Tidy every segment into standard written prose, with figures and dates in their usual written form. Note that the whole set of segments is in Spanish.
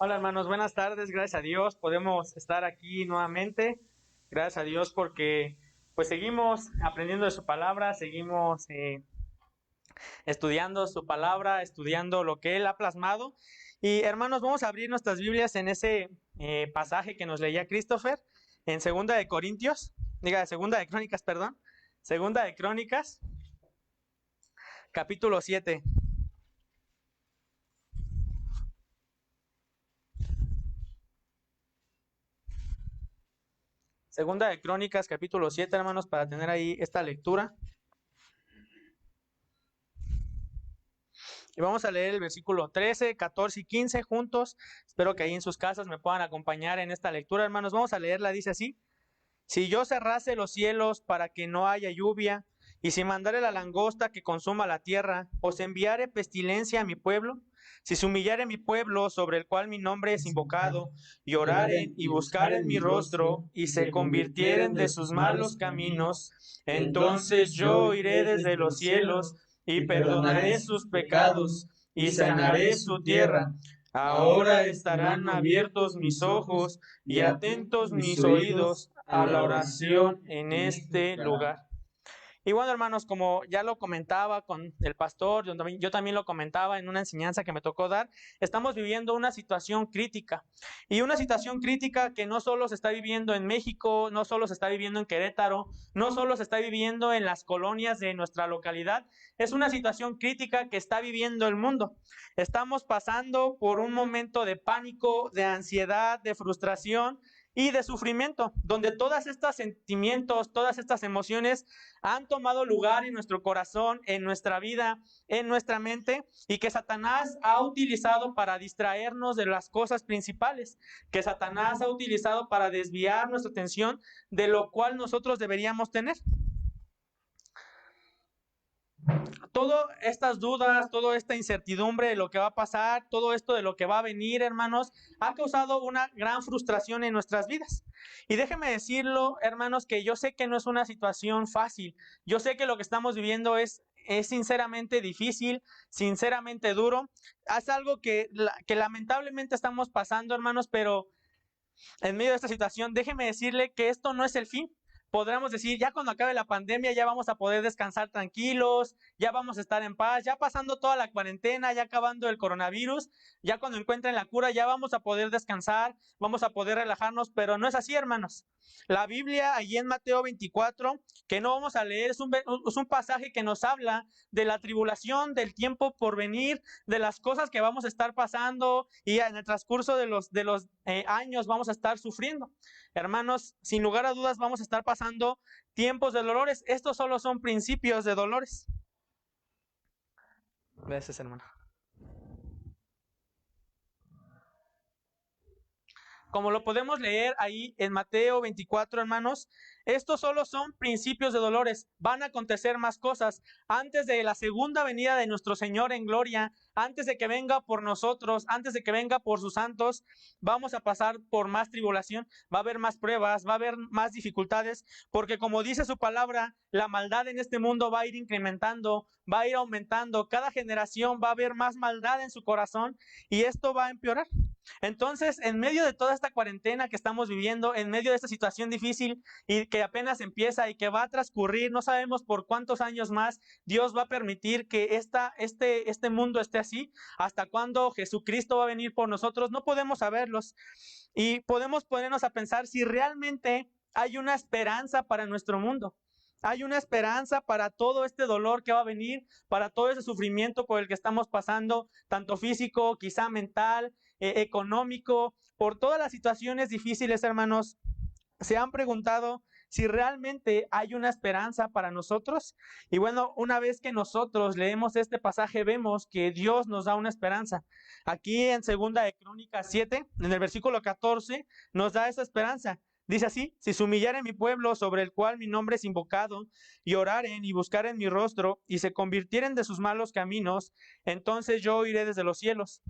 Hola hermanos, buenas tardes, gracias a Dios podemos estar aquí nuevamente, gracias a Dios porque pues seguimos aprendiendo de su palabra, seguimos estudiando su palabra, estudiando lo que Él ha plasmado. Y hermanos, vamos a abrir nuestras Biblias en ese pasaje que nos leía Christopher, en Segunda de Crónicas, perdón, Segunda de Crónicas, capítulo 7. Segunda de Crónicas, capítulo 7, hermanos, para tener ahí esta lectura. Y vamos a leer el versículo 13, 14 y 15 juntos. Espero que ahí en sus casas me puedan acompañar en esta lectura, hermanos. Vamos a leerla, dice así: Si yo cerrase los cielos para que no haya lluvia, y si mandare la langosta que consuma la tierra, o se enviare pestilencia a mi pueblo, si se humillare mi pueblo sobre el cual mi nombre es invocado, y oraren y buscaren mi rostro, y se convirtieren de sus malos caminos, entonces yo iré desde los cielos y perdonaré sus pecados y sanaré su tierra. Ahora estarán abiertos mis ojos y atentos mis oídos a la oración en este lugar. Y bueno, hermanos, como ya lo comentaba con el pastor, yo también lo comentaba en una enseñanza que me tocó dar, estamos viviendo una situación crítica. Y una situación crítica que no solo se está viviendo en México, no solo se está viviendo en Querétaro, no solo se está viviendo en las colonias de nuestra localidad, es una situación crítica que está viviendo el mundo. Estamos pasando por un momento de pánico, de ansiedad, de frustración y de sufrimiento, donde todos estos sentimientos, todas estas emociones han tomado lugar en nuestro corazón, en nuestra vida, en nuestra mente, y que Satanás ha utilizado para distraernos de las cosas principales, que Satanás ha utilizado para desviar nuestra atención de lo cual nosotros deberíamos tener. Todas estas dudas, toda esta incertidumbre de lo que va a pasar, todo esto de lo que va a venir, hermanos, ha causado una gran frustración en nuestras vidas. Y déjenme decirlo, hermanos, que yo sé que no es una situación fácil. Yo sé que lo que estamos viviendo es sinceramente difícil, sinceramente duro. Es algo que lamentablemente estamos pasando, hermanos, pero en medio de esta situación, déjeme decirle que esto no es el fin. Podremos decir, ya cuando acabe la pandemia, ya vamos a poder descansar tranquilos, ya vamos a estar en paz, ya pasando toda la cuarentena, ya acabando el coronavirus, ya cuando encuentren la cura, ya vamos a poder descansar, vamos a poder relajarnos, pero no es así, hermanos. La Biblia, allí en Mateo 24, que no vamos a leer, es un pasaje que nos habla de la tribulación, del tiempo por venir, de las cosas que vamos a estar pasando y en el transcurso de los años vamos a estar sufriendo. Hermanos, sin lugar a dudas vamos a estar pasando tiempos de dolores. Estos solo son principios de dolores. Gracias, hermano. Como lo podemos leer ahí en Mateo 24, hermanos, estos solo son principios de dolores. Van a acontecer más cosas. Antes de la segunda venida de nuestro Señor en gloria, antes de que venga por nosotros, antes de que venga por sus santos, vamos a pasar por más tribulación, va a haber más pruebas, va a haber más dificultades, porque como dice su palabra, la maldad en este mundo va a ir incrementando, va a ir aumentando. Cada generación va a haber más maldad en su corazón y esto va a empeorar. Entonces, en medio de toda esta cuarentena que estamos viviendo, en medio de esta situación difícil y que apenas empieza y que va a transcurrir, no sabemos por cuántos años más Dios va a permitir que este mundo esté así, hasta cuándo Jesucristo va a venir por nosotros, no podemos saberlos. Y podemos ponernos a pensar si realmente hay una esperanza para nuestro mundo. Hay una esperanza para todo este dolor que va a venir, para todo ese sufrimiento por el que estamos pasando, tanto físico, quizá mental, económico, por todas las situaciones difíciles, hermanos. ¿Se han preguntado si realmente hay una esperanza para nosotros? Y bueno, una vez que nosotros leemos este pasaje, vemos que Dios nos da una esperanza. Aquí en Segunda de Crónicas 7, en el versículo 14, nos da esa esperanza. Dice así: si se humillare mi pueblo sobre el cual mi nombre es invocado, y oraren y buscaren mi rostro, y se convirtieren de sus malos caminos, entonces yo iré desde los cielos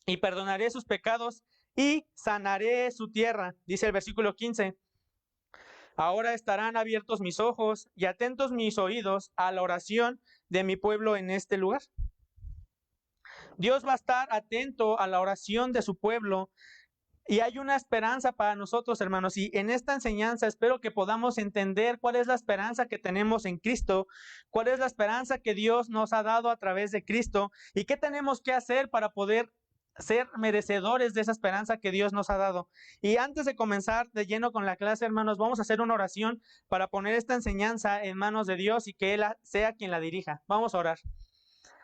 y perdonaré sus pecados y sanaré su tierra. Dice el versículo 15: ahora estarán abiertos mis ojos y atentos mis oídos a la oración de mi pueblo en este lugar. Dios va a estar atento a la oración de su pueblo. Y hay una esperanza para nosotros, hermanos, y en esta enseñanza espero que podamos entender cuál es la esperanza que tenemos en Cristo, cuál es la esperanza que Dios nos ha dado a través de Cristo y qué tenemos que hacer para poder ser merecedores de esa esperanza que Dios nos ha dado. Y antes de comenzar de lleno con la clase, hermanos, vamos a hacer una oración para poner esta enseñanza en manos de Dios y que Él sea quien la dirija. Vamos a orar.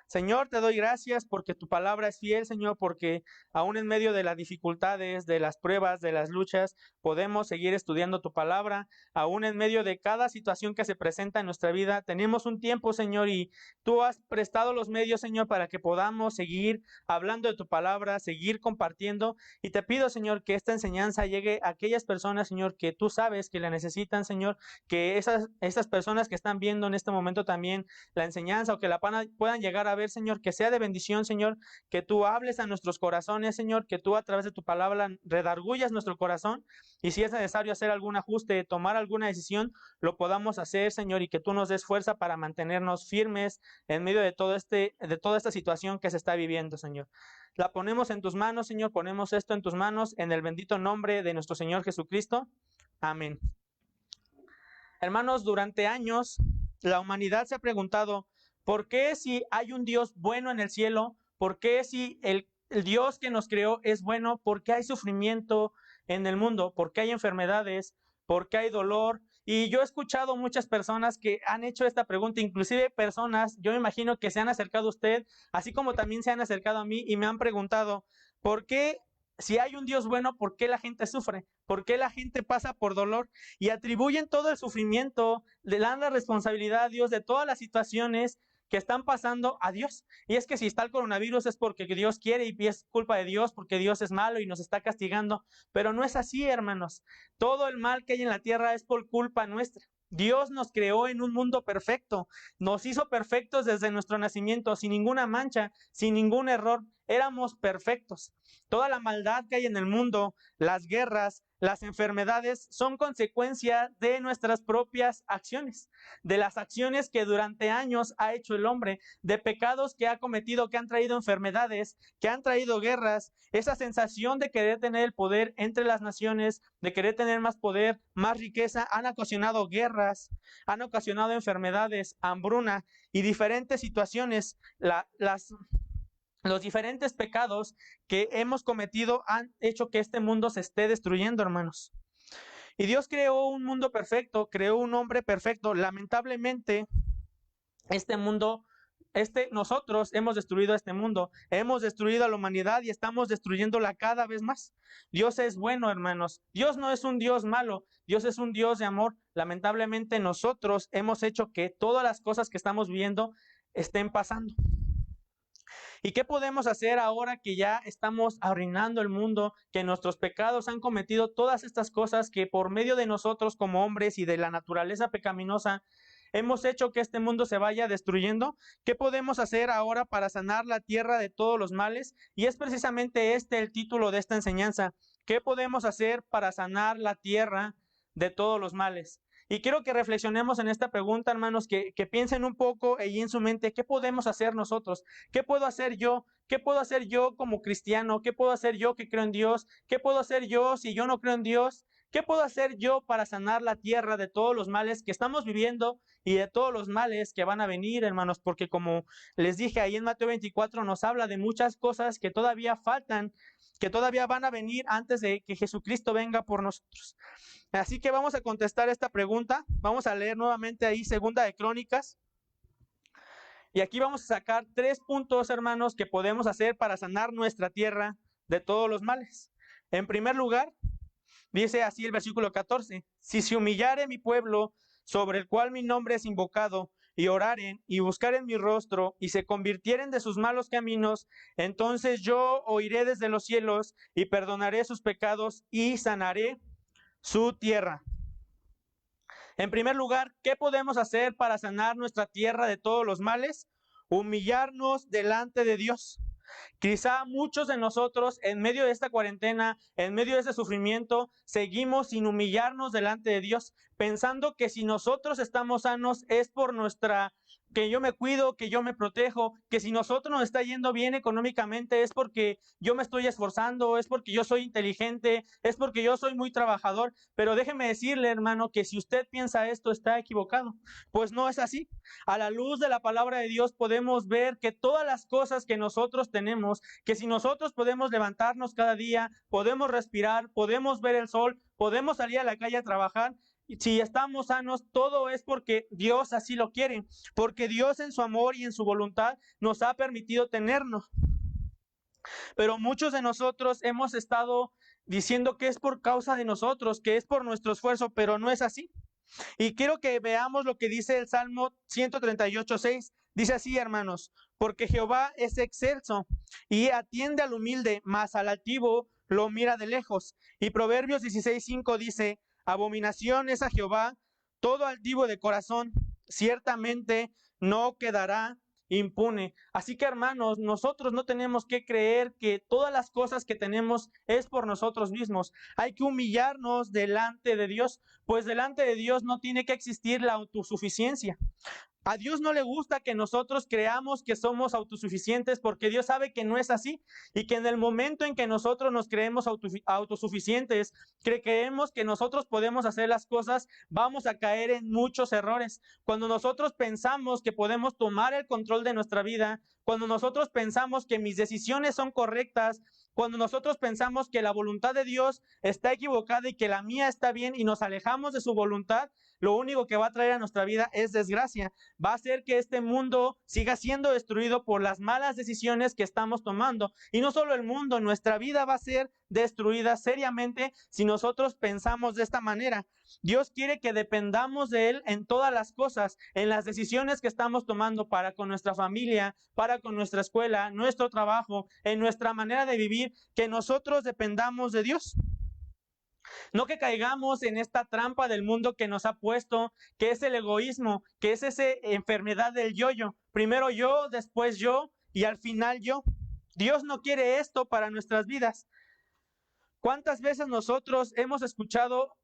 Señor, te doy gracias porque tu palabra es fiel, Señor, porque aún en medio de las dificultades, de las pruebas, de las luchas, podemos seguir estudiando tu palabra. Aún en medio de cada situación que se presenta en nuestra vida, tenemos un tiempo, Señor, y tú has prestado los medios, Señor, para que podamos seguir hablando de tu palabra, seguir compartiendo. Y te pido, Señor, que esta enseñanza llegue a aquellas personas, Señor, que tú sabes que la necesitan, Señor, que esas personas que están viendo en este momento también la enseñanza o que la puedan llegar a ver, Señor, que sea de bendición, Señor, que tú hables a nuestros corazones, Señor, que tú a través de tu palabra redargullas nuestro corazón y si es necesario hacer algún ajuste, tomar alguna decisión, lo podamos hacer, Señor, y que tú nos des fuerza para mantenernos firmes en medio de toda esta situación que se está viviendo, Señor. La ponemos en tus manos, Señor, ponemos esto en tus manos en el bendito nombre de nuestro Señor Jesucristo. Amén. Hermanos, durante años la humanidad se ha preguntado, ¿por qué si hay un Dios bueno en el cielo? ¿Por qué si el Dios que nos creó es bueno? ¿Por qué hay sufrimiento en el mundo? ¿Por qué hay enfermedades? ¿Por qué hay dolor? Y yo he escuchado muchas personas que han hecho esta pregunta, inclusive personas, yo me imagino que se han acercado a usted, así como también se han acercado a mí y me han preguntado, ¿por qué si hay un Dios bueno, por qué la gente sufre? ¿Por qué la gente pasa por dolor? Y atribuyen todo el sufrimiento, le dan la responsabilidad a Dios de todas las situaciones que están pasando a Dios. Y es que si está el coronavirus es porque Dios quiere y es culpa de Dios porque Dios es malo y nos está castigando. Pero no es así, hermanos. Todo el mal que hay en la tierra es por culpa nuestra. Dios nos creó en un mundo perfecto, nos hizo perfectos desde nuestro nacimiento, sin ninguna mancha, sin ningún error, éramos perfectos. Toda la maldad que hay en el mundo, las guerras, las enfermedades son consecuencia de nuestras propias acciones, de las acciones que durante años ha hecho el hombre, de pecados que ha cometido, que han traído enfermedades, que han traído guerras, esa sensación de querer tener el poder entre las naciones, de querer tener más poder, más riqueza, han ocasionado guerras, han ocasionado enfermedades, hambruna y diferentes situaciones. Los diferentes pecados que hemos cometido han hecho que este mundo se esté destruyendo, hermanos. Y Dios creó un mundo perfecto, creó un hombre perfecto. Lamentablemente, nosotros hemos destruido este mundo, hemos destruido a la humanidad y estamos destruyéndola cada vez más. Dios es bueno, hermanos. Dios no es un Dios malo, Dios es un Dios de amor. Lamentablemente, nosotros hemos hecho que todas las cosas que estamos viviendo estén pasando. ¿Y qué podemos hacer ahora que ya estamos arruinando el mundo, que nuestros pecados han cometido todas estas cosas que por medio de nosotros como hombres y de la naturaleza pecaminosa hemos hecho que este mundo se vaya destruyendo? ¿Qué podemos hacer ahora para sanar la tierra de todos los males? Y es precisamente este el título de esta enseñanza. ¿Qué podemos hacer para sanar la tierra de todos los males? Y quiero que reflexionemos en esta pregunta, hermanos, que piensen un poco ahí en su mente, ¿qué podemos hacer nosotros? ¿Qué puedo hacer yo? ¿Qué puedo hacer yo como cristiano? ¿Qué puedo hacer yo que creo en Dios? ¿Qué puedo hacer yo si yo no creo en Dios? ¿Qué puedo hacer yo para sanar la tierra de todos los males que estamos viviendo y de todos los males que van a venir, hermanos? Porque como les dije ahí en Mateo 24 nos habla de muchas cosas que todavía faltan, que todavía van a venir antes de que Jesucristo venga por nosotros. Así que vamos a contestar esta pregunta. Vamos a leer nuevamente ahí Segunda de Crónicas. Y aquí vamos a sacar 3 puntos, hermanos, que podemos hacer para sanar nuestra tierra de todos los males. En primer lugar, dice así el versículo 14: si se humillare mi pueblo, sobre el cual mi nombre es invocado, y oraren y buscaren mi rostro, y se convirtieren de sus malos caminos, entonces yo oiré desde los cielos, y perdonaré sus pecados, y sanaré su tierra. En primer lugar, ¿qué podemos hacer para sanar nuestra tierra de todos los males? Humillarnos delante de Dios. Quizá muchos de nosotros en medio de esta cuarentena, en medio de este sufrimiento, seguimos sin humillarnos delante de Dios, pensando que si nosotros estamos sanos es por nuestra que yo me cuido, que yo me protejo, que si nosotros nos está yendo bien económicamente es porque yo me estoy esforzando, es porque yo soy inteligente, es porque yo soy muy trabajador. Pero déjeme decirle, hermano, que si usted piensa esto, está equivocado. Pues no es así. A la luz de la palabra de Dios podemos ver que todas las cosas que nosotros tenemos, que si nosotros podemos levantarnos cada día, podemos respirar, podemos ver el sol, podemos salir a la calle a trabajar, si estamos sanos, todo es porque Dios así lo quiere, porque Dios en su amor y en su voluntad nos ha permitido tenernos. Pero muchos de nosotros hemos estado diciendo que es por causa de nosotros, que es por nuestro esfuerzo, pero no es así. Y quiero que veamos lo que dice el Salmo 138:6. Dice así, hermanos: porque Jehová es excelso y atiende al humilde, mas al altivo lo mira de lejos. Y Proverbios 16:5 dice: abominación es a Jehová todo altivo de corazón, ciertamente no quedará impune. Así que, hermanos, nosotros no tenemos que creer que todas las cosas que tenemos es por nosotros mismos. Hay que humillarnos delante de Dios, pues delante de Dios no tiene que existir la autosuficiencia. A Dios no le gusta que nosotros creamos que somos autosuficientes, porque Dios sabe que no es así, y que en el momento en que nosotros nos creemos autosuficientes, creemos que nosotros podemos hacer las cosas, vamos a caer en muchos errores. Cuando nosotros pensamos que podemos tomar el control de nuestra vida, cuando nosotros pensamos que mis decisiones son correctas, cuando nosotros pensamos que la voluntad de Dios está equivocada y que la mía está bien y nos alejamos de su voluntad, lo único que va a traer a nuestra vida es desgracia. Va a hacer que este mundo siga siendo destruido por las malas decisiones que estamos tomando. Y no solo el mundo, nuestra vida va a ser destruida seriamente si nosotros pensamos de esta manera. Dios quiere que dependamos de Él en todas las cosas, en las decisiones que estamos tomando para con nuestra familia, para con nuestra escuela, nuestro trabajo, en nuestra manera de vivir, que nosotros dependamos de Dios. No que caigamos en esta trampa del mundo que nos ha puesto, que es el egoísmo, que es esa enfermedad del yo-yo. Primero yo, después yo y al final yo. Dios no quiere esto para nuestras vidas. ¿Cuántas veces nosotros hemos escuchado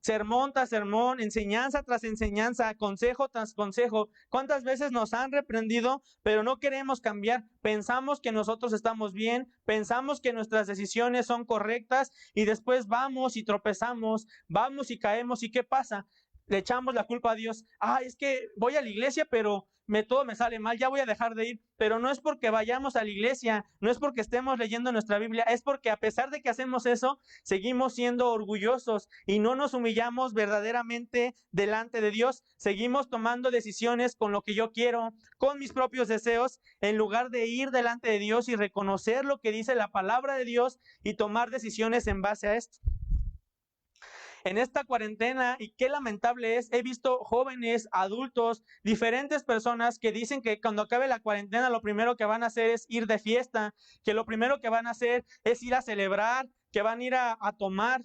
sermón tras sermón, enseñanza tras enseñanza, consejo tras consejo? ¿Cuántas veces nos han reprendido, pero no queremos cambiar? Pensamos que nosotros estamos bien, pensamos que nuestras decisiones son correctas y después vamos y tropezamos, vamos y caemos. ¿Y qué pasa? Le echamos la culpa a Dios. Es que voy a la iglesia, pero todo me sale mal, ya voy a dejar de ir. Pero no es porque vayamos a la iglesia, no es porque estemos leyendo nuestra Biblia, es porque a pesar de que hacemos eso, seguimos siendo orgullosos y no nos humillamos verdaderamente delante de Dios. Seguimos tomando decisiones con lo que yo quiero, con mis propios deseos, en lugar de ir delante de Dios y reconocer lo que dice la palabra de Dios y tomar decisiones en base a esto. En esta cuarentena, y qué lamentable es, he visto jóvenes, adultos, diferentes personas que dicen que cuando acabe la cuarentena lo primero que van a hacer es ir de fiesta, que lo primero que van a hacer es ir a celebrar, que van a ir a tomar.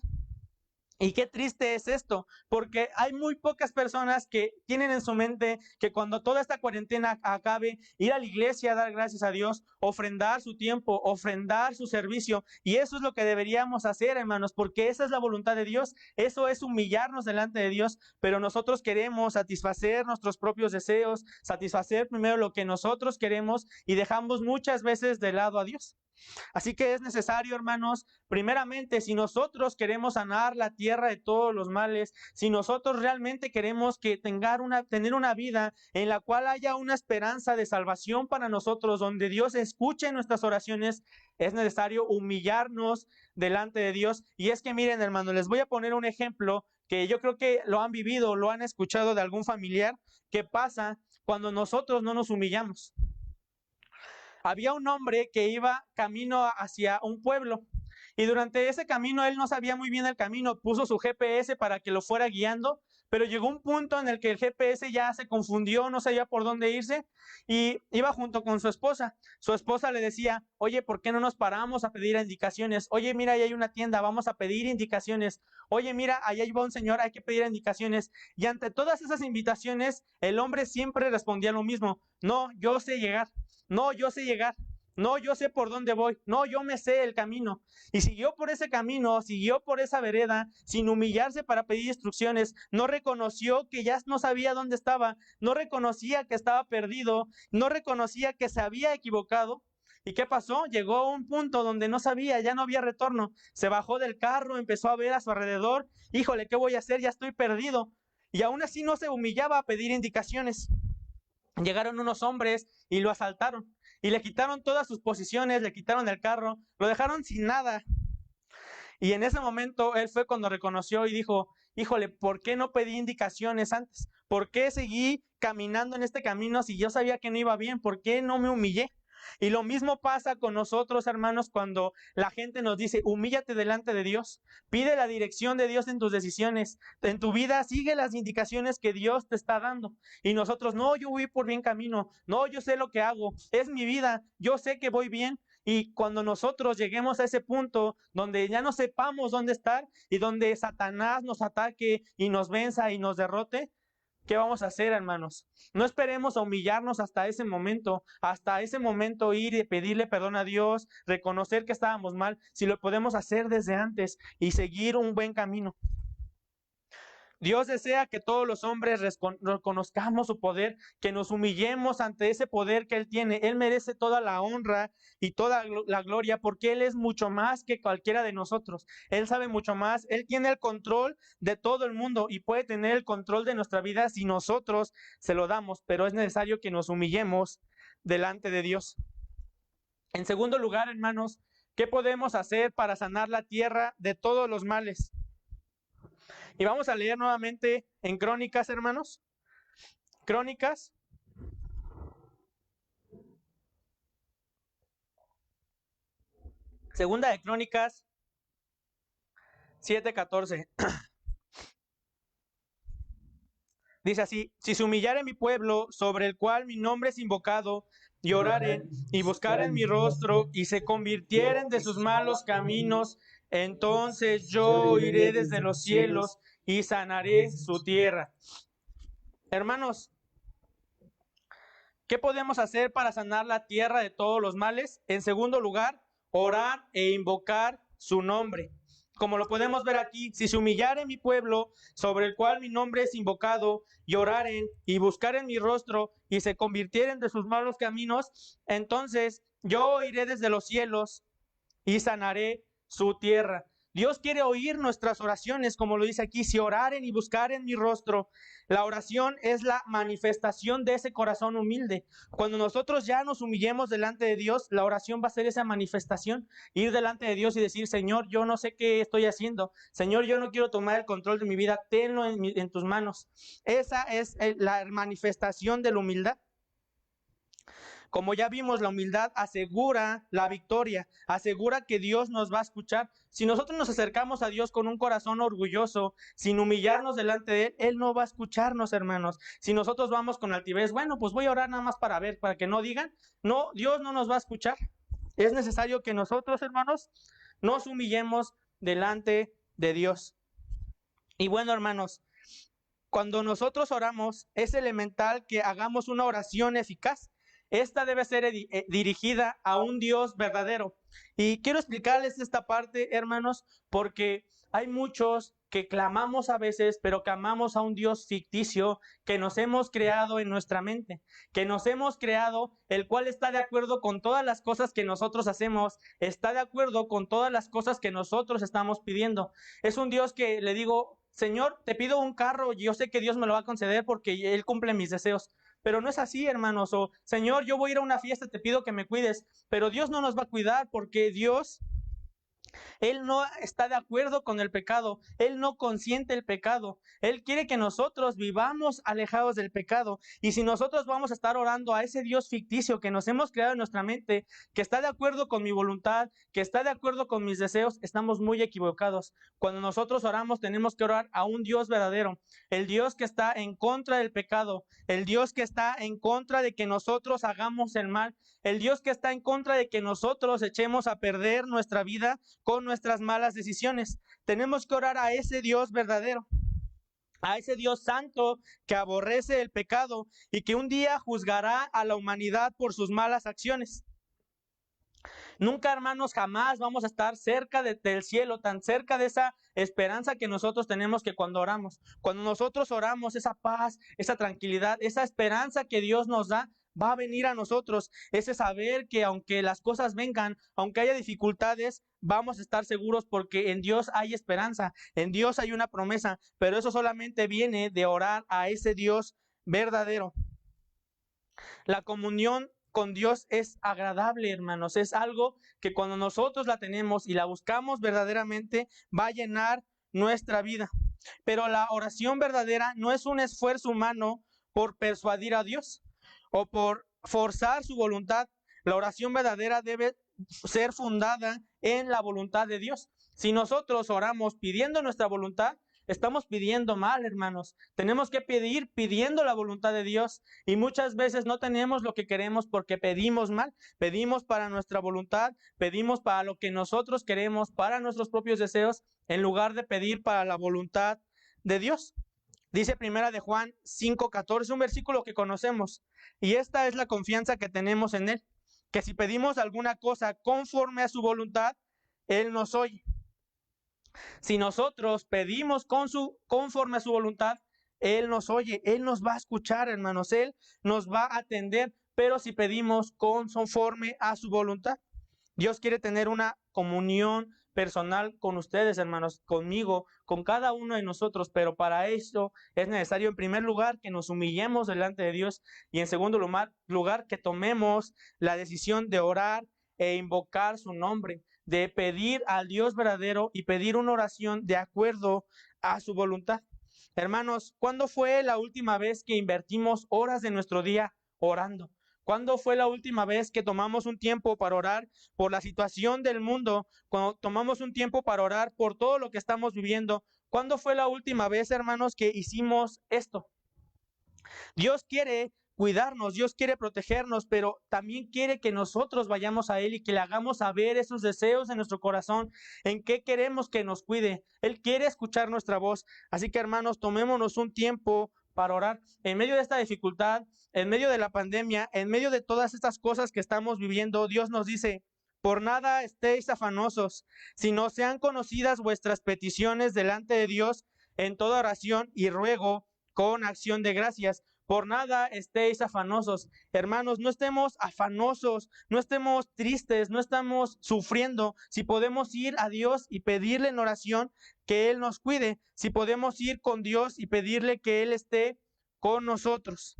Y qué triste es esto, porque hay muy pocas personas que tienen en su mente que cuando toda esta cuarentena acabe, ir a la iglesia a dar gracias a Dios, ofrendar su tiempo, ofrendar su servicio. Y eso es lo que deberíamos hacer, hermanos, porque esa es la voluntad de Dios. Eso es humillarnos delante de Dios, pero nosotros queremos satisfacer nuestros propios deseos, satisfacer primero lo que nosotros queremos y dejamos muchas veces de lado a Dios. Así que es necesario, hermanos, primeramente, si nosotros queremos sanar la tierra de todos los males, si nosotros realmente queremos que tener una vida en la cual haya una esperanza de salvación para nosotros, donde Dios escuche nuestras oraciones, es necesario humillarnos delante de Dios. Y es que miren, hermanos, les voy a poner un ejemplo que yo creo que lo han vivido, lo han escuchado de algún familiar, que pasa cuando nosotros no nos humillamos. Había un hombre que iba camino hacia un pueblo y durante ese camino él no sabía muy bien el camino, puso su GPS para que lo fuera guiando, pero llegó un punto en el que el GPS ya se confundió, no sabía por dónde irse y iba junto con su esposa. Su esposa le decía: oye, ¿por qué no nos paramos a pedir indicaciones? Oye, mira, ahí hay una tienda, vamos a pedir indicaciones. Oye, mira, ahí va un señor, hay que pedir indicaciones. Y ante todas esas invitaciones, el hombre siempre respondía lo mismo: no, yo sé llegar. No, yo sé llegar. No, yo sé por dónde voy. No, yo me sé el camino. Y siguió por ese camino, siguió por esa vereda, sin humillarse para pedir instrucciones. No reconoció que ya no sabía dónde estaba. No reconocía que estaba perdido. No reconocía que se había equivocado. ¿Y qué pasó? Llegó a un punto donde no sabía, ya no había retorno. Se bajó del carro, empezó a ver a su alrededor. Híjole, ¿qué voy a hacer? Ya estoy perdido. Y aún así no se humillaba a pedir indicaciones. Llegaron unos hombres y lo asaltaron y le quitaron todas sus posiciones, le quitaron el carro, lo dejaron sin nada. Y en ese momento él fue cuando reconoció y dijo, híjole, ¿por qué no pedí indicaciones antes? ¿Por qué seguí caminando en este camino si yo sabía que no iba bien? ¿Por qué no me humillé? Y lo mismo pasa con nosotros, hermanos, cuando la gente nos dice, humíllate delante de Dios, pide la dirección de Dios en tus decisiones, en tu vida, sigue las indicaciones que Dios te está dando. Y nosotros, no, yo voy por bien camino, no, yo sé lo que hago, es mi vida, yo sé que voy bien. Y cuando nosotros lleguemos a ese punto donde ya no sepamos dónde estar y donde Satanás nos ataque y nos venza y nos derrote, ¿qué vamos a hacer, hermanos? No esperemos a humillarnos hasta ese momento ir y pedirle perdón a Dios, reconocer que estábamos mal, si lo podemos hacer desde antes y seguir un buen camino. Dios desea que todos los hombres reconozcamos su poder, que nos humillemos ante ese poder que Él tiene. Él merece toda la honra y toda la gloria porque Él es mucho más que cualquiera de nosotros. Él sabe mucho más. Él tiene el control de todo el mundo y puede tener el control de nuestra vida si nosotros se lo damos, pero es necesario que nos humillemos delante de Dios. En segundo lugar, hermanos, ¿qué podemos hacer para sanar la tierra de todos los males? Y vamos a leer nuevamente en Crónicas, hermanos. Crónicas. Segunda de Crónicas 7:14. Dice así, si se humillare mi pueblo, sobre el cual mi nombre es invocado, y oraren y buscaren mi rostro, y se convirtieren de sus malos caminos, entonces yo iré desde los cielos y sanaré su tierra. Hermanos, ¿qué podemos hacer para sanar la tierra de todos los males? En segundo lugar, orar e invocar su nombre. Como lo podemos ver aquí, si se humillare mi pueblo, sobre el cual mi nombre es invocado, y oraren y buscaren mi rostro, y se convirtieren de sus malos caminos, entonces yo iré desde los cielos y sanaré su tierra. Dios quiere oír nuestras oraciones, como lo dice aquí, si oraren y buscaren mi rostro. La oración es la manifestación de ese corazón humilde. Cuando nosotros ya nos humillemos delante de Dios, la oración va a ser esa manifestación. Ir delante de Dios y decir, Señor, yo no sé qué estoy haciendo. Señor, yo no quiero tomar el control de mi vida. Tenlo en tus manos. Esa es la manifestación de la humildad. Como ya vimos, la humildad asegura la victoria, asegura que Dios nos va a escuchar. Si nosotros nos acercamos a Dios con un corazón orgulloso, sin humillarnos delante de Él no va a escucharnos, hermanos. Si nosotros vamos con altivez, bueno, pues voy a orar nada más para ver, para que no digan, no, Dios no nos va a escuchar. Es necesario que nosotros, hermanos, nos humillemos delante de Dios. Y bueno, hermanos, cuando nosotros oramos, es elemental que hagamos una oración eficaz. Esta debe ser dirigida a un Dios verdadero. Y quiero explicarles esta parte, hermanos, porque hay muchos que clamamos a veces, pero clamamos a un Dios ficticio que nos hemos creado en nuestra mente, que nos hemos creado, el cual está de acuerdo con todas las cosas que nosotros hacemos, está de acuerdo con todas las cosas que nosotros estamos pidiendo. Es un Dios que le digo, Señor, te pido un carro, yo sé que Dios me lo va a conceder porque Él cumple mis deseos. Pero no es así, hermanos. O, Señor, yo voy a ir a una fiesta, te pido que me cuides. Pero Dios no nos va a cuidar porque Dios, Él no está de acuerdo con el pecado. Él no consiente el pecado. Él quiere que nosotros vivamos alejados del pecado. Y si nosotros vamos a estar orando a ese Dios ficticio que nos hemos creado en nuestra mente, que está de acuerdo con mi voluntad, que está de acuerdo con mis deseos, estamos muy equivocados. Cuando nosotros oramos, tenemos que orar a un Dios verdadero, el Dios que está en contra del pecado, el Dios que está en contra de que nosotros hagamos el mal, el Dios que está en contra de que nosotros echemos a perder nuestra vida con nuestras malas decisiones. Tenemos que orar a ese Dios verdadero, a ese Dios santo que aborrece el pecado y que un día juzgará a la humanidad por sus malas acciones. Nunca, hermanos, jamás vamos a estar cerca del cielo, tan cerca de esa esperanza que nosotros tenemos que cuando oramos. Cuando nosotros oramos, esa paz, esa tranquilidad, esa esperanza que Dios nos da, va a venir a nosotros. Ese saber que aunque las cosas vengan, aunque haya dificultades, vamos a estar seguros porque en Dios hay esperanza, en Dios hay una promesa, pero eso solamente viene de orar a ese Dios verdadero. La comunión con Dios es agradable, hermanos. Es algo que cuando nosotros la tenemos y la buscamos verdaderamente, va a llenar nuestra vida. Pero la oración verdadera no es un esfuerzo humano por persuadir a Dios o por forzar su voluntad. La oración verdadera debe ser fundada en la voluntad de Dios. Si nosotros oramos pidiendo nuestra voluntad, estamos pidiendo mal, hermanos. Tenemos que pedir pidiendo la voluntad de Dios y muchas veces no tenemos lo que queremos porque pedimos mal. Pedimos para nuestra voluntad, pedimos para lo que nosotros queremos, para nuestros propios deseos, en lugar de pedir para la voluntad de Dios. Dice Primera de Juan 5:14, un versículo que conocemos, y esta es la confianza que tenemos en Él, que si pedimos alguna cosa conforme a su voluntad, Él nos oye. Si nosotros pedimos conforme a su voluntad, Él nos oye, Él nos va a escuchar, hermanos, Él nos va a atender, pero si pedimos conforme a su voluntad. Dios quiere tener una comunión personal con ustedes, hermanos, conmigo, con cada uno de nosotros, pero para eso es necesario, en primer lugar, que nos humillemos delante de Dios y en segundo lugar, que tomemos la decisión de orar e invocar su nombre, de pedir al Dios verdadero y pedir una oración de acuerdo a su voluntad. Hermanos, ¿cuándo fue la última vez que invertimos horas de nuestro día orando? ¿Cuándo fue la última vez que tomamos un tiempo para orar por la situación del mundo? Cuando tomamos un tiempo para orar por todo lo que estamos viviendo. ¿Cuándo fue la última vez, hermanos, que hicimos esto? Dios quiere cuidarnos, Dios quiere protegernos, pero también quiere que nosotros vayamos a Él y que le hagamos saber esos deseos en nuestro corazón, en qué queremos que nos cuide. Él quiere escuchar nuestra voz. Así que, hermanos, tomémonos un tiempo para orar. En medio de esta dificultad, en medio de la pandemia, en medio de todas estas cosas que estamos viviendo, Dios nos dice: por nada estéis afanosos, sino sean conocidas vuestras peticiones delante de Dios en toda oración y ruego con acción de gracias. Por nada estéis afanosos. Hermanos, no estemos afanosos, no estemos tristes, no estamos sufriendo. Si podemos ir a Dios y pedirle en oración que Él nos cuide, si podemos ir con Dios y pedirle que Él esté con nosotros.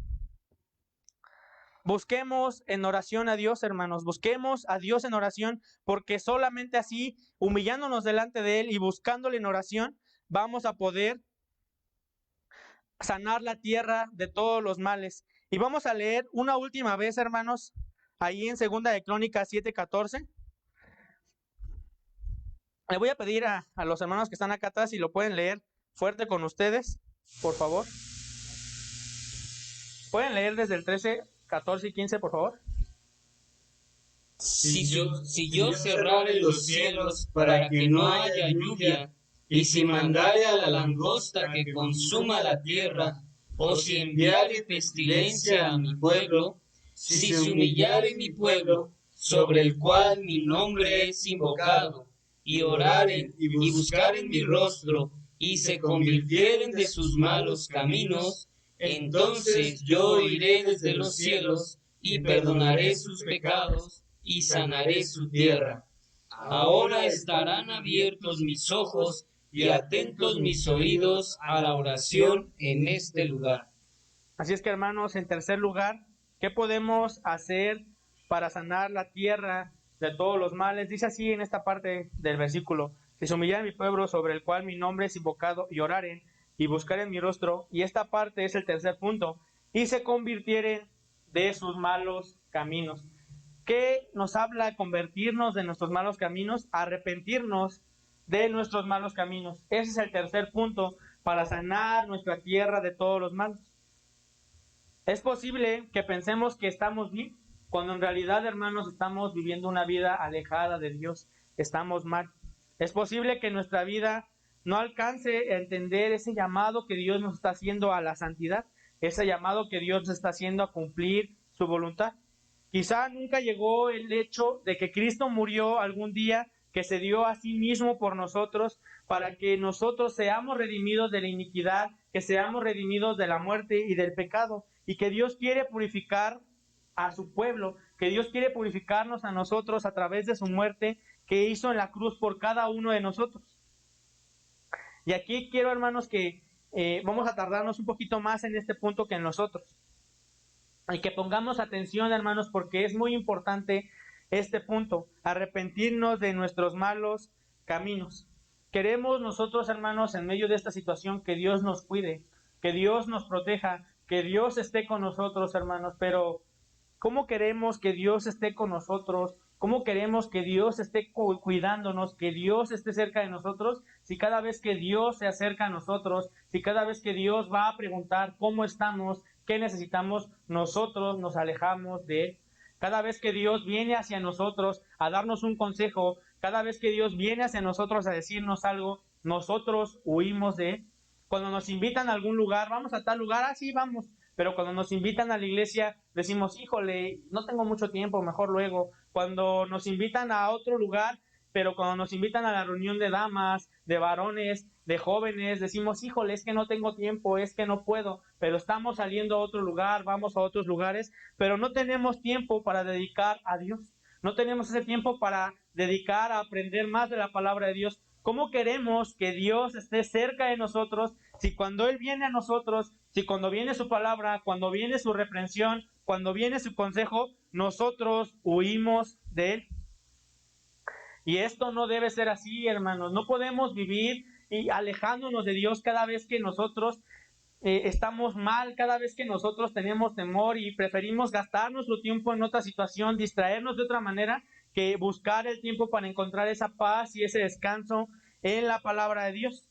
Busquemos en oración a Dios, hermanos, busquemos a Dios en oración, porque solamente así, humillándonos delante de Él y buscándole en oración, vamos a poder sanar la tierra de todos los males. Y vamos a leer una última vez, hermanos, ahí en Segunda de Crónicas 7:14. Le voy a pedir a los hermanos que están acá atrás si lo pueden leer fuerte con ustedes, por favor. ¿Pueden leer desde el 13, 14 y 15, por favor? Si yo cerrare los cielos para que no haya lluvia, y si mandare a la langosta que consuma la tierra, o si enviare pestilencia a mi pueblo, si se humillare mi pueblo, sobre el cual mi nombre es invocado, y oraren y buscaren mi rostro, y se convirtieren de sus malos caminos, entonces yo oiré desde los cielos, y perdonaré sus pecados, y sanaré su tierra. Ahora estarán abiertos mis ojos y atentos mis oídos a la oración en este lugar. Así es que, hermanos, en tercer lugar, ¿qué podemos hacer para sanar la tierra de todos los males? Dice así en esta parte del versículo: si se humillare mi pueblo sobre el cual mi nombre es invocado, y oraren y buscaren mi rostro, y esta parte es el tercer punto, y se convirtieren de sus malos caminos. ¿Qué nos habla convertirnos de nuestros malos caminos? Arrepentirnos de nuestros malos caminos. Ese es el tercer punto para sanar nuestra tierra de todos los males. Es posible que pensemos que estamos bien, cuando en realidad, hermanos, estamos viviendo una vida alejada de Dios, estamos mal. Es posible que nuestra vida no alcance a entender ese llamado que Dios nos está haciendo a la santidad, ese llamado que Dios nos está haciendo a cumplir su voluntad. Quizá nunca llegó el hecho de que Cristo murió algún día, que se dio a sí mismo por nosotros, para que nosotros seamos redimidos de la iniquidad, que seamos redimidos de la muerte y del pecado, y que Dios quiere purificar a su pueblo, que Dios quiere purificarnos a nosotros a través de su muerte que hizo en la cruz por cada uno de nosotros. Y aquí quiero, hermanos, que vamos a tardarnos un poquito más en este punto que en los otros. Y que pongamos atención, hermanos, porque es muy importante este punto, arrepentirnos de nuestros malos caminos. Queremos nosotros, hermanos, en medio de esta situación, que Dios nos cuide, que Dios nos proteja, que Dios esté con nosotros, hermanos, pero ¿cómo queremos que Dios esté con nosotros? ¿Cómo queremos que Dios esté cuidándonos, que Dios esté cerca de nosotros? Si cada vez que Dios se acerca a nosotros, si cada vez que Dios va a preguntar cómo estamos, qué necesitamos, nosotros nos alejamos de Él. Cada vez que Dios viene hacia nosotros a darnos un consejo, cada vez que Dios viene hacia nosotros a decirnos algo, nosotros huimos de Él. Cuando nos invitan a algún lugar, vamos a tal lugar, sí, vamos. Pero cuando nos invitan a la iglesia, decimos, híjole, no tengo mucho tiempo, mejor luego. Cuando nos invitan a otro lugar, pero cuando nos invitan a la reunión de damas, de varones, de jóvenes, decimos, híjole, es que no tengo tiempo, es que no puedo, pero estamos saliendo a otro lugar, vamos a otros lugares, pero no tenemos tiempo para dedicar a Dios. No tenemos ese tiempo para dedicar a aprender más de la palabra de Dios. ¿Cómo queremos que Dios esté cerca de nosotros si cuando Él viene a nosotros, si cuando viene su palabra, cuando viene su reprensión, cuando viene su consejo, nosotros huimos de Él? Y esto no debe ser así, hermanos. No podemos vivir y alejándonos de Dios cada vez que nosotros estamos mal, cada vez que nosotros tenemos temor y preferimos gastar nuestro tiempo en otra situación, distraernos de otra manera, que buscar el tiempo para encontrar esa paz y ese descanso en la palabra de Dios.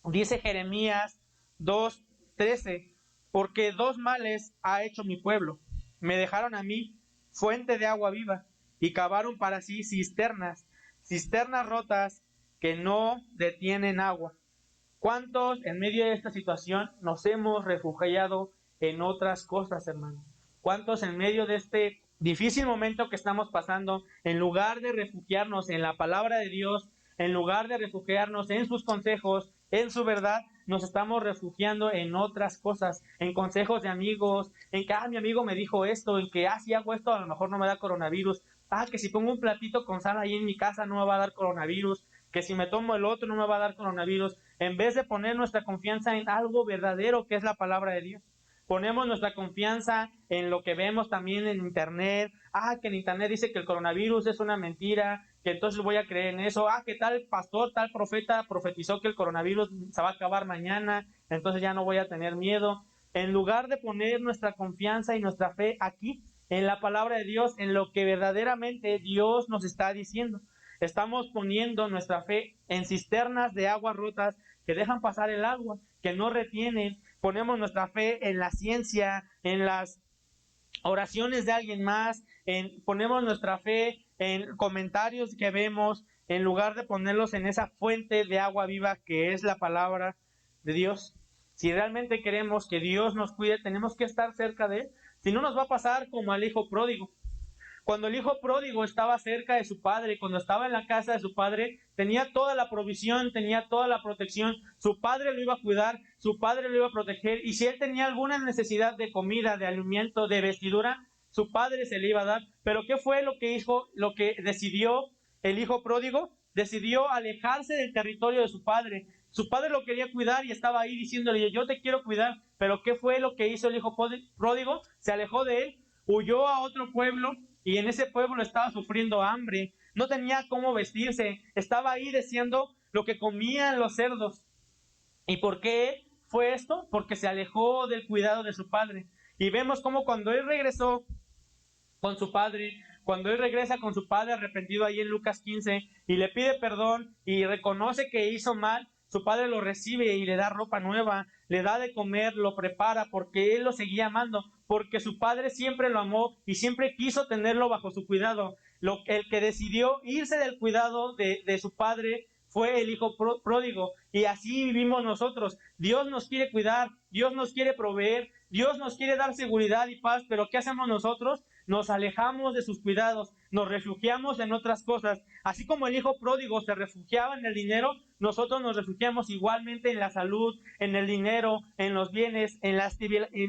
Dice Jeremías 2:13, porque dos males ha hecho mi pueblo. Me dejaron a mí fuente de agua viva y cavaron para sí cisternas rotas que no detienen agua. ¿Cuántos en medio de esta situación nos hemos refugiado en otras cosas, hermanos? ¿Cuántos en medio de este difícil momento que estamos pasando, en lugar de refugiarnos en la palabra de Dios, en lugar de refugiarnos en sus consejos, en su verdad, nos estamos refugiando en otras cosas, en consejos de amigos, en que, mi amigo me dijo esto, en que, si hago esto a lo mejor no me da coronavirus, que si pongo un platito con sal ahí en mi casa no me va a dar coronavirus, que si me tomo el otro no me va a dar coronavirus, en vez de poner nuestra confianza en algo verdadero que es la palabra de Dios. Ponemos nuestra confianza en lo que vemos también en internet, que en internet dice que el coronavirus es una mentira, que entonces voy a creer en eso, que tal pastor, tal profeta profetizó que el coronavirus se va a acabar mañana, entonces ya no voy a tener miedo. En lugar de poner nuestra confianza y nuestra fe aquí, en la palabra de Dios, en lo que verdaderamente Dios nos está diciendo, estamos poniendo nuestra fe en cisternas de aguas rotas que dejan pasar el agua, que no retienen. Ponemos nuestra fe en la ciencia, en las oraciones de alguien más, ponemos nuestra fe en comentarios que vemos, en lugar de ponerlos en esa fuente de agua viva que es la palabra de Dios. Si realmente queremos que Dios nos cuide, tenemos que estar cerca de Él. Si no, nos va a pasar como al hijo pródigo. Cuando el hijo pródigo estaba cerca de su padre, cuando estaba en la casa de su padre, tenía toda la provisión, tenía toda la protección, su padre lo iba a cuidar, su padre lo iba a proteger, y si él tenía alguna necesidad de comida, de alimento, de vestidura, su padre se le iba a dar. Pero ¿qué fue lo que decidió el hijo pródigo? Decidió alejarse del territorio de su padre. Su padre lo quería cuidar y estaba ahí diciéndole, yo te quiero cuidar. Pero ¿qué fue lo que hizo el hijo pródigo? Se alejó de él, huyó a otro pueblo, y en ese pueblo estaba sufriendo hambre, no tenía cómo vestirse, estaba ahí deseando lo que comían los cerdos. ¿Y por qué fue esto? Porque se alejó del cuidado de su padre. Y vemos cómo cuando él regresó con su padre, cuando él regresa con su padre arrepentido ahí en Lucas 15, y le pide perdón y reconoce que hizo mal, su padre lo recibe y le da ropa nueva, le da de comer, lo prepara, porque él lo seguía amando, porque su padre siempre lo amó y siempre quiso tenerlo bajo su cuidado. El que decidió irse del cuidado de su padre fue el hijo pródigo, y así vivimos nosotros. Dios nos quiere cuidar, Dios nos quiere proveer, Dios nos quiere dar seguridad y paz, pero ¿qué hacemos nosotros? nos alejamos de sus cuidados, nos refugiamos en otras cosas. Así como el hijo pródigo se refugiaba en el dinero, nosotros nos refugiamos igualmente en la salud, en el dinero, en los bienes, en la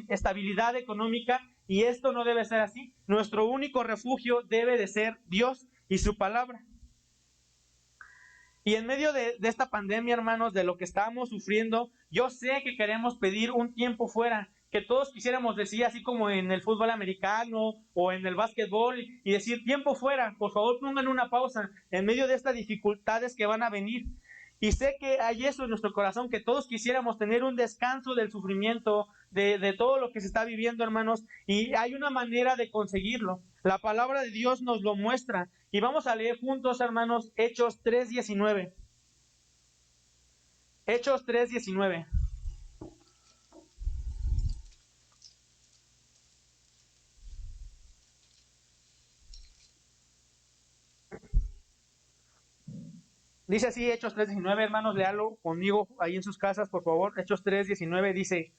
estabilidad económica, y esto no debe ser así. Nuestro único refugio debe de ser Dios y su palabra. Y en medio de esta pandemia, hermanos, de lo que estamos sufriendo, yo sé que queremos pedir un tiempo fuera, que todos quisiéramos decir, así como en el fútbol americano o en el básquetbol, y decir, tiempo fuera, por favor pongan una pausa en medio de estas dificultades que van a venir. Y sé que hay eso en nuestro corazón, que todos quisiéramos tener un descanso del sufrimiento, de todo lo que se está viviendo, hermanos, y hay una manera de conseguirlo. La palabra de Dios nos lo muestra, y vamos a leer juntos, hermanos, Hechos 3:19. Hechos 3:19. Dice así Hechos 3:19, hermanos, léalo conmigo ahí en sus casas, por favor. Hechos 3:19 dice,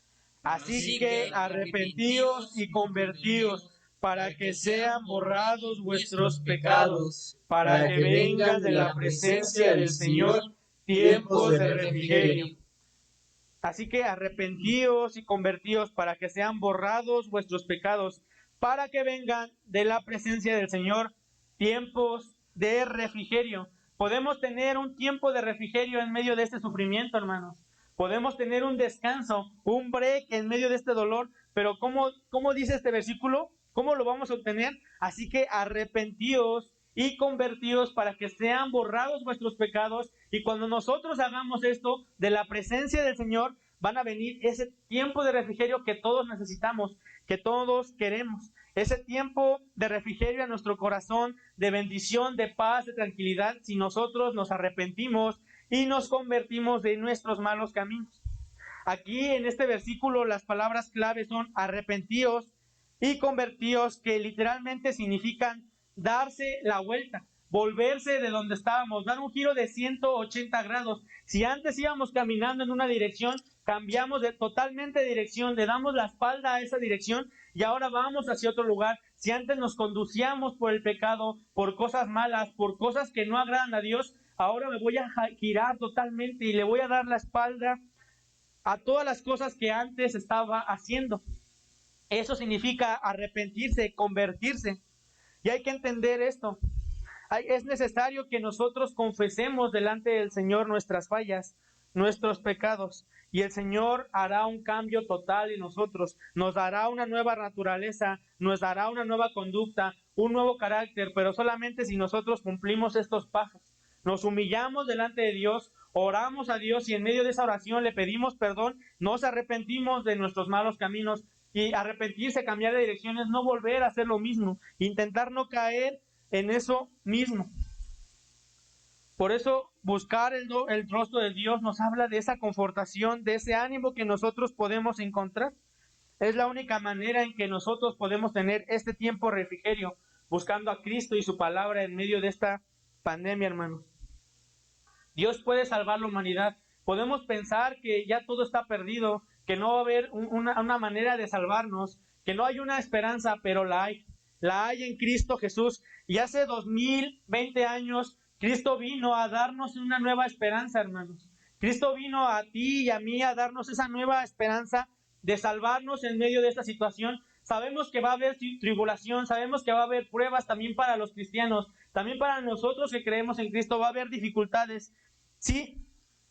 así que arrepentíos y convertíos para que sean borrados vuestros pecados, para que vengan de la presencia del Señor tiempos de refrigerio. Así que arrepentíos y convertíos para que sean borrados vuestros pecados, para que vengan de la presencia del Señor tiempos de refrigerio. Podemos tener un tiempo de refrigerio en medio de este sufrimiento, hermanos. Podemos tener un descanso, un break en medio de este dolor, pero ¿cómo dice este versículo? ¿Cómo lo vamos a obtener? Así que arrepentíos y convertíos para que sean borrados vuestros pecados, y cuando nosotros hagamos esto, de la presencia del Señor van a venir ese tiempo de refrigerio que todos necesitamos, que todos queremos. Ese tiempo de refrigerio a nuestro corazón, de bendición, de paz, de tranquilidad, si nosotros nos arrepentimos y nos convertimos de nuestros malos caminos. Aquí en este versículo las palabras clave son arrepentíos y convertíos, que literalmente significan darse la vuelta, volverse de donde estábamos, dar un giro de 180 grados. Si antes íbamos caminando en una dirección, cambiamos totalmente de dirección, le damos la espalda a esa dirección y ahora vamos hacia otro lugar. Si antes nos conducíamos por el pecado, por cosas malas, por cosas que no agradan a Dios, ahora me voy a girar totalmente y le voy a dar la espalda a todas las cosas que antes estaba haciendo. Eso significa arrepentirse, convertirse. Y hay que entender esto. Es necesario que nosotros confesemos delante del Señor nuestras fallas, nuestros pecados, y el Señor hará un cambio total en nosotros, nos dará una nueva naturaleza, nos dará una nueva conducta, un nuevo carácter, pero solamente si nosotros cumplimos estos pasos. Nos humillamos delante de Dios, oramos a Dios y en medio de esa oración le pedimos perdón, nos arrepentimos de nuestros malos caminos. Y arrepentirse, cambiar de dirección, es no volver a hacer lo mismo, intentar no caer en eso mismo. Por eso buscar el rostro de Dios nos habla de esa confortación, de ese ánimo que nosotros podemos encontrar. Es la única manera en que nosotros podemos tener este tiempo de refrigerio, buscando a Cristo y su palabra en medio de esta pandemia, hermanos. Dios puede salvar la humanidad. Podemos pensar que ya todo está perdido, que no va a haber una manera de salvarnos, que no hay una esperanza, pero la hay en Cristo Jesús. Y hace 2020 años, Cristo vino a darnos una nueva esperanza, hermanos. Cristo vino a ti y a mí a darnos esa nueva esperanza de salvarnos en medio de esta situación. Sabemos que va a haber tribulación, sabemos que va a haber pruebas también para los cristianos, también para nosotros que creemos en Cristo va a haber dificultades, sí,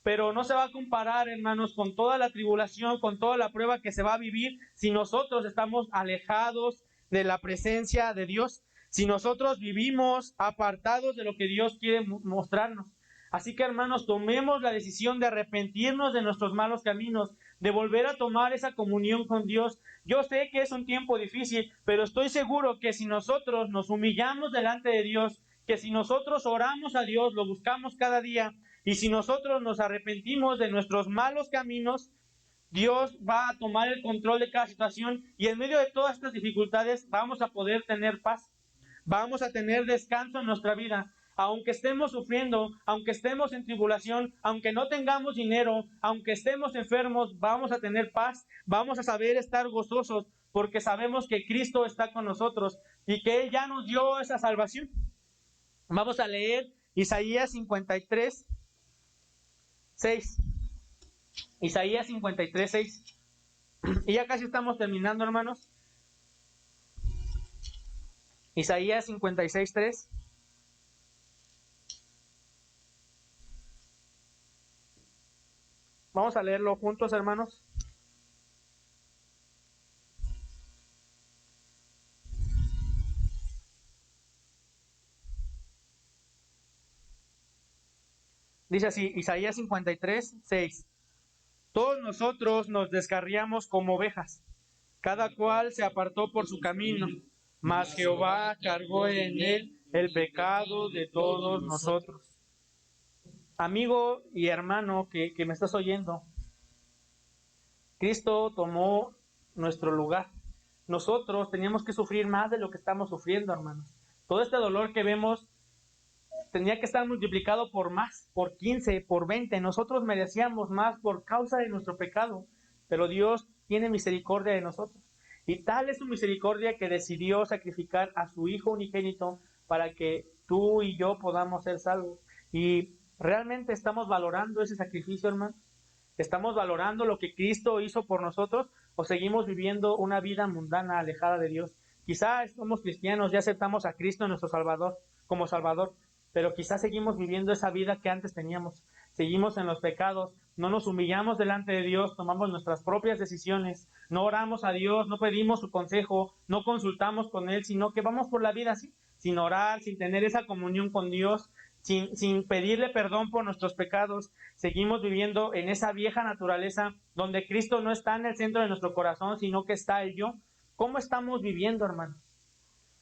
pero no se va a comparar, hermanos, con toda la tribulación, con toda la prueba que se va a vivir si nosotros estamos alejados de la presencia de Dios, si nosotros vivimos apartados de lo que Dios quiere mostrarnos. Así que, hermanos, tomemos la decisión de arrepentirnos de nuestros malos caminos, de volver a tomar esa comunión con Dios. Yo sé que es un tiempo difícil, pero estoy seguro que si nosotros nos humillamos delante de Dios, que si nosotros oramos a Dios, lo buscamos cada día, y si nosotros nos arrepentimos de nuestros malos caminos, Dios va a tomar el control de cada situación y en medio de todas estas dificultades vamos a poder tener paz, vamos a tener descanso en nuestra vida. Aunque estemos sufriendo, aunque estemos en tribulación, aunque no tengamos dinero, aunque estemos enfermos, vamos a tener paz, vamos a saber estar gozosos, porque sabemos que Cristo está con nosotros y que Él ya nos dio esa salvación. Vamos a leer Isaías 53, 6. Isaías 53, 6. Y ya casi estamos terminando, hermanos. Isaías 56, 3. Vamos a leerlo juntos, hermanos. Dice así, Isaías 53, 6. Todos nosotros nos descarriamos como ovejas, cada cual se apartó por su camino, mas Jehová cargó en él el pecado de todos nosotros. Amigo y hermano que me estás oyendo, Cristo tomó nuestro lugar. Nosotros teníamos que sufrir más de lo que estamos sufriendo, hermanos. Todo este dolor que vemos tenía que estar multiplicado por más, por 15, por 20. Nosotros merecíamos más por causa de nuestro pecado, pero Dios tiene misericordia de nosotros. Y tal es su misericordia que decidió sacrificar a su Hijo unigénito para que tú y yo podamos ser salvos. Y realmente estamos valorando ese sacrificio, hermano. ¿Estamos valorando lo que Cristo hizo por nosotros o seguimos viviendo una vida mundana alejada de Dios? Quizá somos cristianos, ya aceptamos a Cristo nuestro Salvador como Salvador, pero quizás seguimos viviendo esa vida que antes teníamos. Seguimos en los pecados, no nos humillamos delante de Dios, tomamos nuestras propias decisiones, no oramos a Dios, no pedimos su consejo, no consultamos con Él, sino que vamos por la vida así, sin orar, sin tener esa comunión con Dios, sin pedirle perdón por nuestros pecados. Seguimos viviendo en esa vieja naturaleza donde Cristo no está en el centro de nuestro corazón, sino que está el yo. ¿Cómo estamos viviendo, hermano?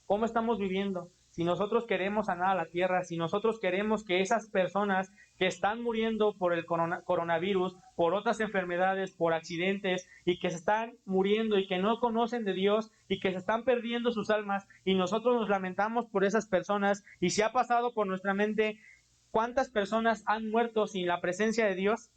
¿Cómo estamos viviendo? Si nosotros queremos sanar a la tierra, si nosotros queremos que esas personas que están muriendo por el coronavirus, por otras enfermedades, por accidentes, y que se están muriendo y que no conocen de Dios y que se están perdiendo sus almas, y nosotros nos lamentamos por esas personas, y si ha pasado por nuestra mente cuántas personas han muerto sin la presencia de Dios,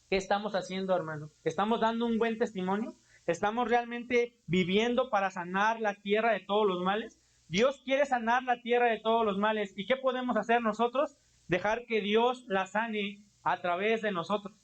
¿qué estamos haciendo, hermano? ¿Estamos dando un buen testimonio? ¿Estamos realmente viviendo para sanar la tierra de todos los males? Dios quiere sanar la tierra de todos los males. ¿Y qué podemos hacer nosotros? Dejar que Dios la sane a través de nosotros.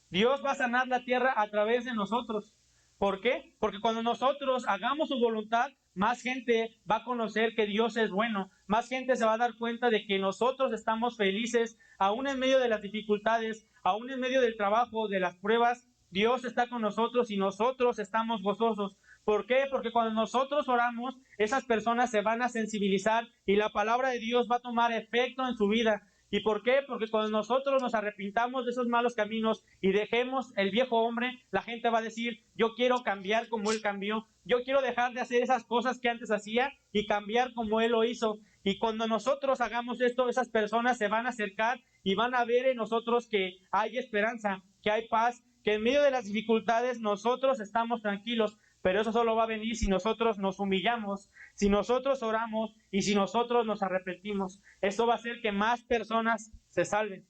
Dios va a sanar la tierra a través de nosotros. ¿Por qué? Porque cuando nosotros hagamos su voluntad, más gente va a conocer que Dios es bueno. Más gente se va a dar cuenta de que nosotros estamos felices, aún en medio de las dificultades, aún en medio del trabajo, de las pruebas. Dios está con nosotros y nosotros estamos gozosos. ¿Por qué? Porque cuando nosotros oramos, esas personas se van a sensibilizar y la palabra de Dios va a tomar efecto en su vida. ¿Y por qué? Porque cuando nosotros nos arrepintamos de esos malos caminos y dejemos el viejo hombre, la gente va a decir, yo quiero cambiar como él cambió, yo quiero dejar de hacer esas cosas que antes hacía y cambiar como él lo hizo. Y cuando nosotros hagamos esto, esas personas se van a acercar y van a ver en nosotros que hay esperanza, que hay paz, que en medio de las dificultades nosotros estamos tranquilos. Pero eso solo va a venir si nosotros nos humillamos, si nosotros oramos y si nosotros nos arrepentimos. Eso va a hacer que más personas se salven.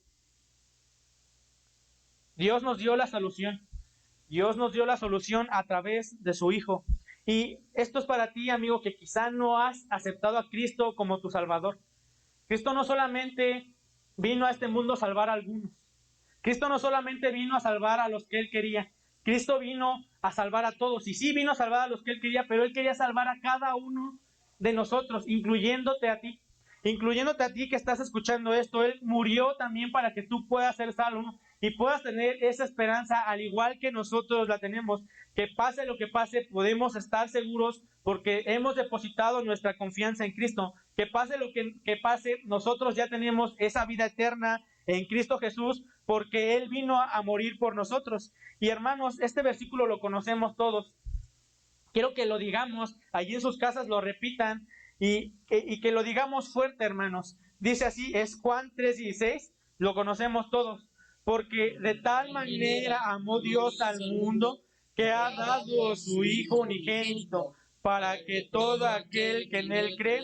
Dios nos dio la solución. Dios nos dio la solución a través de su Hijo. Y esto es para ti, amigo, que quizá no has aceptado a Cristo como tu Salvador. Cristo no solamente vino a este mundo a salvar a algunos. Cristo no solamente vino a salvar a los que Él quería. Cristo vino a salvar a todos, y sí vino a salvar a los que Él quería, pero Él quería salvar a cada uno de nosotros, incluyéndote a ti que estás escuchando esto. Él murió también para que tú puedas ser salvo y puedas tener esa esperanza al igual que nosotros la tenemos, que pase lo que pase, podemos estar seguros porque hemos depositado nuestra confianza en Cristo. Que pase lo que pase, nosotros ya tenemos esa vida eterna en Cristo Jesús, porque Él vino a morir por nosotros. Y hermanos, este versículo lo conocemos todos. Quiero que lo digamos, allí en sus casas lo repitan y que lo digamos fuerte, hermanos. Dice así, es Juan 3:16, lo conocemos todos. Porque de tal manera amó Dios al mundo que ha dado a su Hijo unigénito, para que todo aquel que en Él cree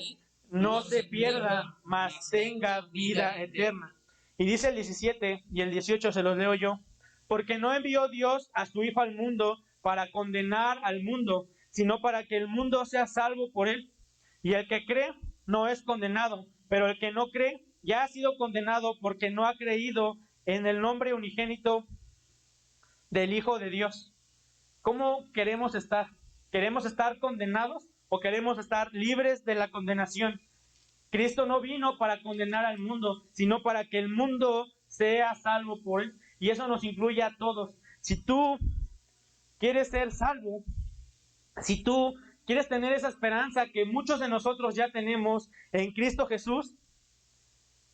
no se pierda, mas tenga vida eterna. Y dice el 17 y el 18, se los leo yo. Porque no envió Dios a su Hijo al mundo para condenar al mundo, sino para que el mundo sea salvo por él. Y el que cree no es condenado, pero el que no cree ya ha sido condenado porque no ha creído en el nombre unigénito del Hijo de Dios. ¿Cómo queremos estar? ¿Queremos estar condenados o queremos estar libres de la condenación? Cristo no vino para condenar al mundo, sino para que el mundo sea salvo por él. Y eso nos incluye a todos. Si tú quieres ser salvo, si tú quieres tener esa esperanza que muchos de nosotros ya tenemos en Cristo Jesús,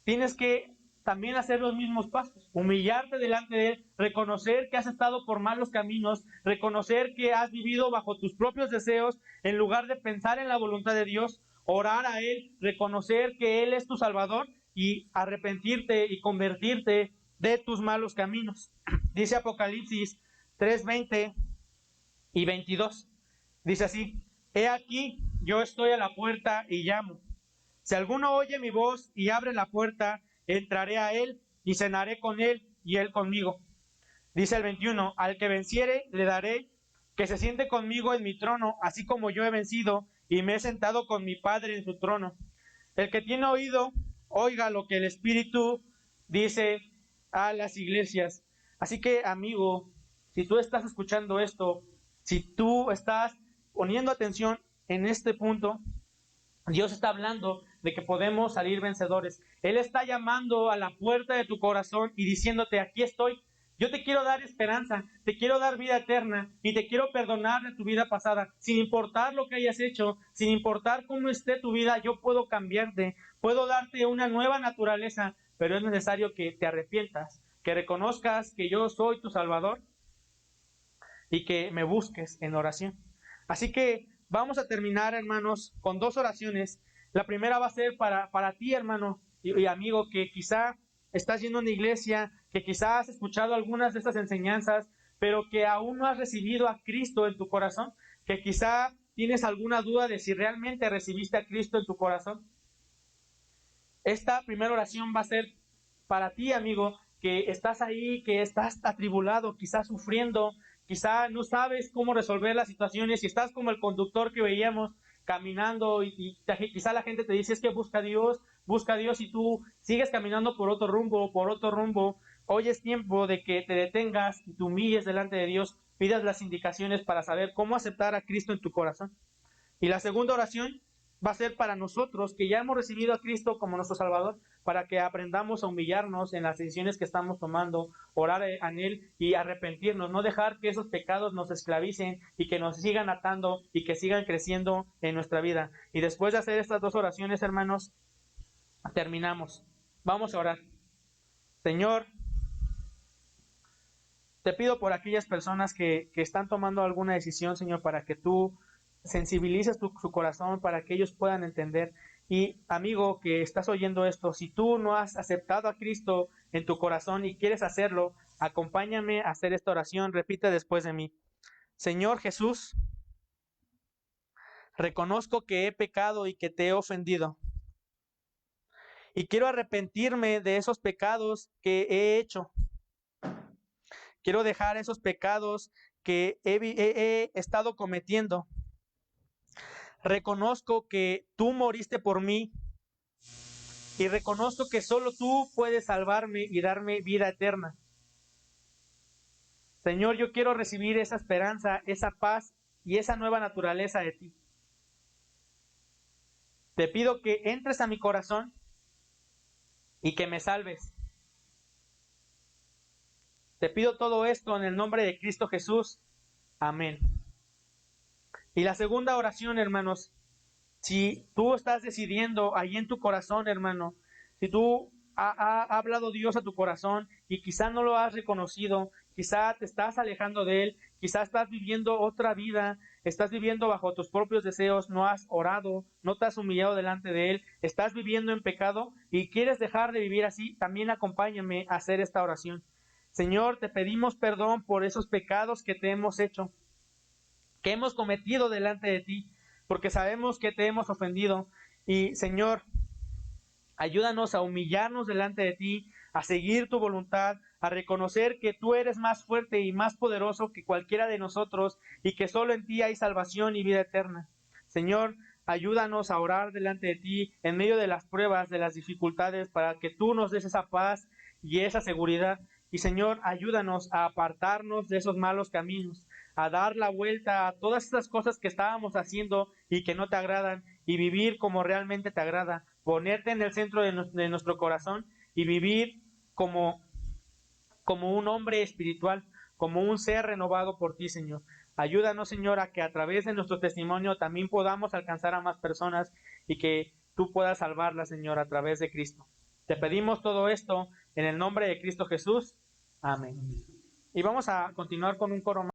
tienes que también hacer los mismos pasos, humillarte delante de él, reconocer que has estado por malos caminos, reconocer que has vivido bajo tus propios deseos en lugar de pensar en la voluntad de Dios, orar a él, reconocer que él es tu Salvador y arrepentirte y convertirte de tus malos caminos. Dice Apocalipsis 3:20 y 22. Dice así: he aquí, yo estoy a la puerta y llamo. Si alguno oye mi voz y abre la puerta, entraré a él y cenaré con él y él conmigo. Dice el 21, al que venciere le daré que se siente conmigo en mi trono, así como yo he vencido y me he sentado con mi Padre en su trono. El que tiene oído, oiga lo que el Espíritu dice a las iglesias. Así que, amigo, si tú estás escuchando esto, si tú estás poniendo atención en este punto, Dios está hablando de que podemos salir vencedores. Él está llamando a la puerta de tu corazón y diciéndote: aquí estoy. Yo te quiero dar esperanza, te quiero dar vida eterna y te quiero perdonar de tu vida pasada. Sin importar lo que hayas hecho, sin importar cómo esté tu vida, yo puedo cambiarte, puedo darte una nueva naturaleza, pero es necesario que te arrepientas, que reconozcas que yo soy tu Salvador y que me busques en oración. Así que vamos a terminar, hermanos, con dos oraciones. La primera va a ser para ti, hermano y amigo, que quizá estás yendo a una iglesia, que quizá has escuchado algunas de estas enseñanzas, pero que aún no has recibido a Cristo en tu corazón, que quizá tienes alguna duda de si realmente recibiste a Cristo en tu corazón. Esta primera oración va a ser para ti, amigo, que estás ahí, que estás atribulado, quizás sufriendo, quizá no sabes cómo resolver las situaciones y estás como el conductor que veíamos caminando y quizá la gente te dice: es que busca a Dios, y tú sigues caminando por otro rumbo. Hoy es tiempo de que te detengas y te humilles delante de Dios, pidas las indicaciones para saber cómo aceptar a Cristo en tu corazón. Y la segunda oración va a ser para nosotros que ya hemos recibido a Cristo como nuestro Salvador, para que aprendamos a humillarnos en las decisiones que estamos tomando, orar en Él y arrepentirnos, no dejar que esos pecados nos esclavicen y que nos sigan atando y que sigan creciendo en nuestra vida. Y después de hacer estas dos oraciones, hermanos, terminamos. Vamos a orar. Señor, te pido por aquellas personas que están tomando alguna decisión, Señor, para que tú sensibilices su corazón, para que ellos puedan entender. Y amigo que estás oyendo esto, si tú no has aceptado a Cristo en tu corazón y quieres hacerlo, acompáñame a hacer esta oración. Repite después de mí: Señor Jesús, reconozco que he pecado y que te he ofendido. Y quiero arrepentirme de esos pecados que he hecho. Quiero dejar esos pecados que he estado cometiendo. Reconozco que tú moriste por mí y reconozco que solo tú puedes salvarme y darme vida eterna. Señor, yo quiero recibir esa esperanza, esa paz y esa nueva naturaleza de ti. Te pido que entres a mi corazón y que me salves. Te pido todo esto en el nombre de Cristo Jesús. Amén. Y la segunda oración, hermanos, si tú estás decidiendo ahí en tu corazón, hermano, si tú ha hablado Dios a tu corazón y quizá no lo has reconocido, quizá te estás alejando de Él, quizá estás viviendo otra vida, estás viviendo bajo tus propios deseos, no has orado, no te has humillado delante de Él, estás viviendo en pecado y quieres dejar de vivir así, también acompáñame a hacer esta oración. Señor, te pedimos perdón por esos pecados que te hemos hecho, que hemos cometido delante de ti, porque sabemos que te hemos ofendido. Y Señor, ayúdanos a humillarnos delante de ti, a seguir tu voluntad, a reconocer que tú eres más fuerte y más poderoso que cualquiera de nosotros y que solo en ti hay salvación y vida eterna. Señor, ayúdanos a orar delante de ti en medio de las pruebas, de las dificultades, para que tú nos des esa paz y esa seguridad. Y Señor, ayúdanos a apartarnos de esos malos caminos, a dar la vuelta a todas esas cosas que estábamos haciendo y que no te agradan, y vivir como realmente te agrada, ponerte en el centro de nuestro corazón y vivir como un hombre espiritual, como un ser renovado por ti, Señor. Ayúdanos, Señor, a que a través de nuestro testimonio también podamos alcanzar a más personas y que tú puedas salvarlas, Señor, a través de Cristo. Te pedimos todo esto en el nombre de Cristo Jesús. Amén. Y vamos a continuar con un coro más.